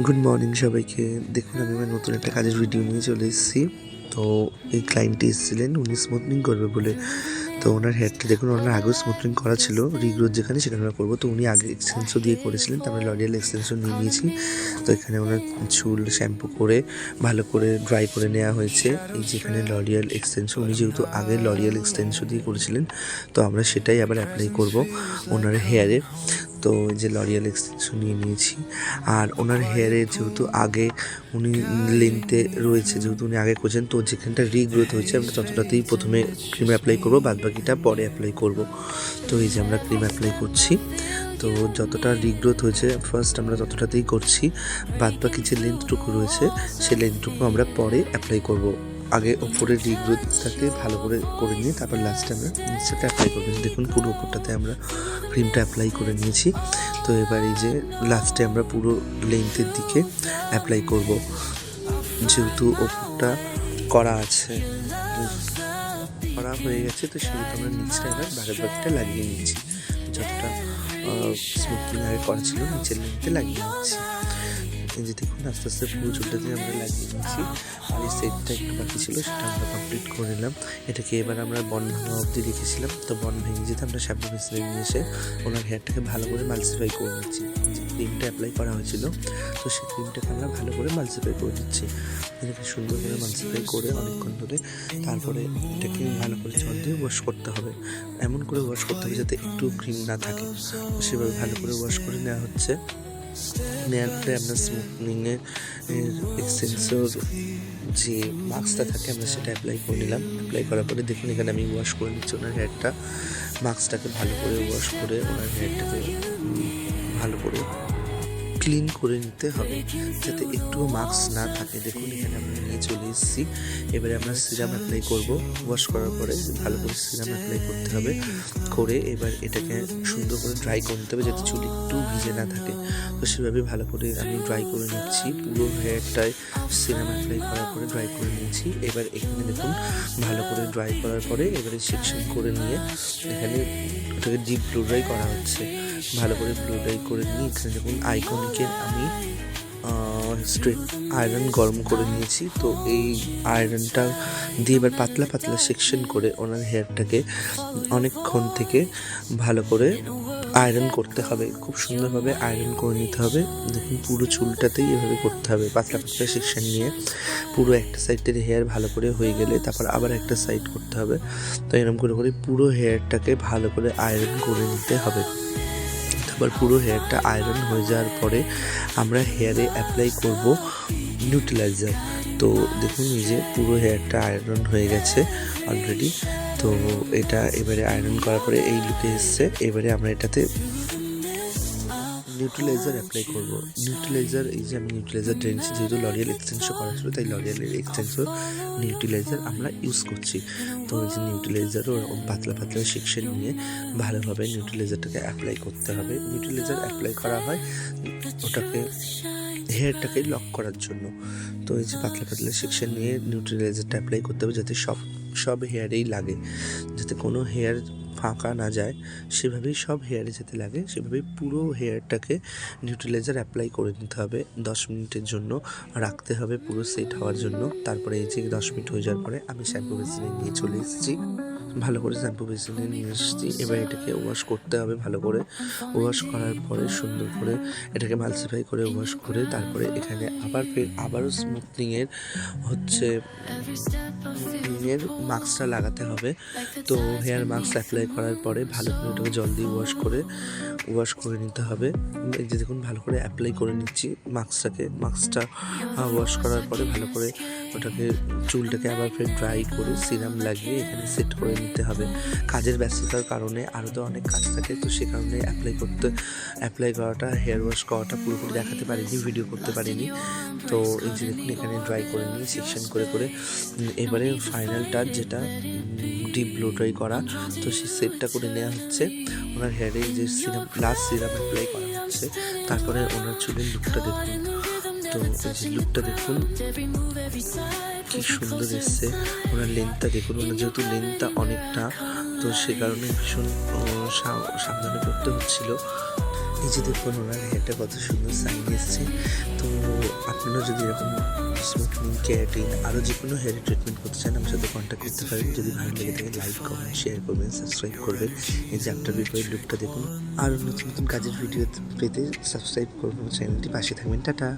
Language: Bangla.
গুড মর্নিং সবাইকে। দেখুন আমি আমার নতুন একটা কাজের ভিডিও নিয়ে চলে এসেছি। তো এই ক্লায়েন্টটি এসেছিলেন, উনি স্মুথনিং করবে বলে। তো ওনার হেয়ারটা দেখুন, ওনার আগেও স্মুথনিং করা ছিল, রিগ্রোথ যেখানে সেখানে আমরা করবো। তো উনি আগে এক্সটেন্সও দিয়ে করেছিলেন, তারপরে লরিয়াল এক্সটেন্সও নিয়ে নিয়েছি। তো এখানে ওনার চুল শ্যাম্পু করে ভালো করে ড্রাই করে নেওয়া হয়েছে। এই যেখানে লরিয়াল এক্সটেন্সও, উনি যেহেতু আগে লরিয়াল এক্সটেন্সও দিয়ে করেছিলেন, তো আমরা সেটাই আবার অ্যাপ্লাই করব ওনার হেয়ারে। তো এই যে লরিয়াল এক্সটেনশন নিয়ে নিয়েছি। আর ওনার হেয়ারে যেহেতু আগে উনি লেন্থে রয়েছে, যেহেতু উনি আগে করছেন, তো যেখানটা রিগ্রোথ হয়েছে আমরা ততটাতেই প্রথমে ক্রিম অ্যাপ্লাই করবো, বাদবাকিটা পরে অ্যাপ্লাই করব। তো এই যে আমরা ক্রিম অ্যাপ্লাই করছি। তো যতটা রিগ্রোথ হয়েছে ফার্স্ট আমরা ততটাতেই করছি, বাদবাকি যে লেন্থটুকু রয়েছে সেই লেন্থটুকু আমরা পরে অ্যাপ্লাই করব। আগে ওপরে রিগ্রোথটাকে ভালো করে নিয়ে তারপর লাস্টে আমরা নিচেটা অ্যাপ্লাই করবো। দেখুন পুরো ওপরটাতে আমরা ক্রিমটা অ্যাপ্লাই করে নিয়েছি। তো এবার এই যে লাস্টে আমরা পুরো লেন্থের দিকে অ্যাপ্লাই করব, যেহেতু ওপরটা করা আছে, করা হয়ে গেছে। তো সেহেতু আমরা নিচটা এবার বাকিটা লাগিয়ে নিচ্ছি। যতটা স্মুথনিং আগে করা ছিল নিচের লেন্থে লাগিয়ে নিচ্ছি। এই যে দেখুন আস্তে আস্তে পুরো চুলটাতে আমরা লাগিয়ে নিচ্ছি। আর এই সেটটা একটু বাকি ছিল, সেটা আমরা কমপ্লিট করে নিলাম। এটাকে এবার আমরা বন ভাঙা অবধি রেখেছিলাম। তো বন ভেঙে যেতে আমরা শ্যাম্পু মেশিনে নিয়ে এসে ওনার হেয়ারটাকে ভালো করে মালসিফাই করে নিচ্ছি। যে ক্রিমটা অ্যাপ্লাই করা হয়েছিল, তো সেই ক্রিমটাকে আমরা ভালো করে মালসিফাই করে দিচ্ছি। এটাকে সুন্দর করে মালসিফাই করে অনেকক্ষণ ধরে তারপরে এটাকে ভালো করে জল দিয়ে ওয়াশ করতে হবে। এমন করে ওয়াশ করতে হবে যাতে একটু ক্রিম না থাকে। সেভাবে ভালো করে ওয়াশ করে নেওয়া হচ্ছে। নেওয়ার পরে আমরা স্মুথনিংয়ের এক্সটেন্সর যে মাস্কটা থাকে আমরা সেটা অ্যাপ্লাই করে নিলাম। অ্যাপ্লাই করার পরে দেখুন এখানে আমি ওয়াশ করে নিচ্ছি ওনার হেয়ারটা। মাস্কটাকে ভালো করে ওয়াশ করে ওনার হেয়ারটাকে ভালো করে ক্লিন করে নিতে হবে, যাতে একটুও মাস্ক না থাকে। দেখুন এখানে আমরা নিয়ে চলে এসেছি। এবারে আমরা সিরাম অ্যাপ্লাই করব। ওয়াশ করার পরে ভালো করে সিরাম অ্যাপ্লাই করতে হবে, করে এবার এটাকে সুন্দর করে ড্রাই করে নিতে হবে, যাতে চুল একটু ভিজে না থাকে। তো সেভাবে ভালো করে আমি ড্রাই করে নিচ্ছি। পুরো হেয়ারটায় সিরাম অ্যাপ্লাই করার পরে ড্রাই করে নিয়েছি। এবার এখানে দেখুন ভালো করে ড্রাই করার পরে এবারে সেকশন করে নিয়ে এখানে ওটাকে ডিপ ব্লু ড্রাই করা হচ্ছে। ভালো করে ব্লু ড্রাই করে নিয়ে এখানে দেখুন আইকনিকের আমি স্ট্রেট আয়রন গরম করে নিয়েছি। তো এই আয়রনটা দিয়ে এবার পাতলা পাতলা সেকশন করে ওনার হেয়ারটাকে অনেকক্ষণ থেকে ভালো করে আয়রন করতে হবে। খুব সুন্দরভাবে আয়রন করে নিতে হবে। দেখুন পুরো চুলটাতেই এভাবে করতে হবে, পাতলা পাতলা সেকশন নিয়ে। পুরো একটা সাইডের হেয়ার ভালো করে হয়ে গেলে তারপর আবার একটা সাইড করতে হবে। তো এরকম করে করে পুরো হেয়ারটাকে ভালো করে আয়রন করে নিতে হবে। তারপর পুরো হেয়ারটা আয়রন হয়ে যাওয়ার পরে আমরা হেয়ারে অ্যাপ্লাই করব নিউট্রিলাইজার। তো দেখুন এই যে পুরো হেয়ারটা আয়রন হয়ে গেছে অলরেডি। তো এটা এবারে আয়রন করার পরে এই লুকে এসছে। এবারে আমরা এটাতে নিউট্রিলাইজার অ্যাপ্লাই করব। নিউট্রিলাইজার, এই যে আমি নিউট্রিলাইজার ড্রেনছি, যেহেতু লরিয়াল এক্সটেন্সর করা ছিল তাই লরিয়ালের এক্সটেন্সর নিউট্রিলাইজার আমরা ইউজ করছি। তো এই যে নিউট্রিলাইজারও ওরকম পাতলা পাতলা সেকশন নিয়ে ভালোভাবে নিউট্রিলাইজারটাকে অ্যাপ্লাই করতে হবে। নিউট্রিলাইজার অ্যাপ্লাই করা হয় ওটাকে হেয়ারটাকে লক করার জন্য। তো এই যে পাতলা পাতলা সেকশন নিয়ে নিউট্রিলাইজারটা অ্যাপ্লাই করতে হবে, যাতে সব হেয়ারেই লাগে, যাতে কোনো হেয়ার ফাঁকা না যায়। সেভাবেই সব হেয়ারে যেতে লাগে, সেভাবেই পুরো হেয়ারটাকে নিউট্রিলাইজার অ্যাপ্লাই করে নিতে হবে। 10 মিনিটের জন্য রাখতে হবে পুরো সেট হওয়ার জন্য। তারপরে এই যে 10 মিনিট হয়ে যাওয়ার পরে আমি শ্যাম্পু বেসিনে নিয়ে চলে এসেছি। ভালো করে শ্যাম্পু বেসিনে নিয়ে এসেছি। এবার এটাকে ওয়াশ করতে হবে ভালো করে। ওয়াশ করার পরে সুন্দর করে এটাকে মালসিফাই করে ওয়াশ করে তারপরে এখানে আবারও স্মুথনিংয়ের মাস্কটা লাগাতে হবে। তো হেয়ার মাস্ক অ্যাপ্লাই করার পরে ভালো করে ওটাকে জল দিয়ে ওয়াশ করে নিতে হবে। এই যে দেখুন ভালো করে অ্যাপ্লাই করে নিচ্ছি মাস্কটা ওয়াশ করার পরে ভালো করে ওটাকে চুলটাকে আবার ফের ড্রাই করে সিরাম লাগিয়ে এখানে সেট করে নিতে হবে। কাজের ব্যস্ততার কারণে আরও তো অনেক কাজ থাকে, তো সে কারণে অ্যাপ্লাই করাটা, হেয়ার ওয়াশ করাটা পুরোপুরি দেখাতে পারিনি, ভিডিও করতে পারিনি। তো এই যে দেখুন এখানে ড্রাই করে নিয়ে সেকশন করে এবারে ফাইনাল টাচ যেটা ডিপ ব্লো ড্রাই করা, তো সেই সেটটা করে নেওয়া হচ্ছে। ওনার হেয়ারে যে লাস্ট সিরাম অ্যাপ্লাই করা হচ্ছে। তারপরে ওনার চুলের লুকটা দেখুন। তো এই যে লুকটা দেখুন কি সুন্দর এসছে। ওনার লেন্থটা দেখুন, ওনার যেহেতু লেন্থটা অনেকটা, তো সে কারণে ভীষণ সাবধানে করতে হচ্ছিল। এই যে দেখুন ওনার হেয়ারটা কত সুন্দর সাইন এসছে। তো আপনারা যদি এরকম স্মুথনিং, কেরাটিন আরও যে কোনো হেয়ার ট্রিটমেন্ট করতে চান আমার সাথে কন্ট্যাক্ট করতে পারেন। যদি ভালো লেগে থাকে লাইক, কমেন্ট, শেয়ার করবেন, সাবস্ক্রাইব করবেন। এই যে আফটার বিফোর লুকটা দেখুন। আরও নতুন নতুন কাজের ভিডিও পেতে সাবস্ক্রাইব করবেন চ্যানেলটি, পাশে থাকবেন। টাটা।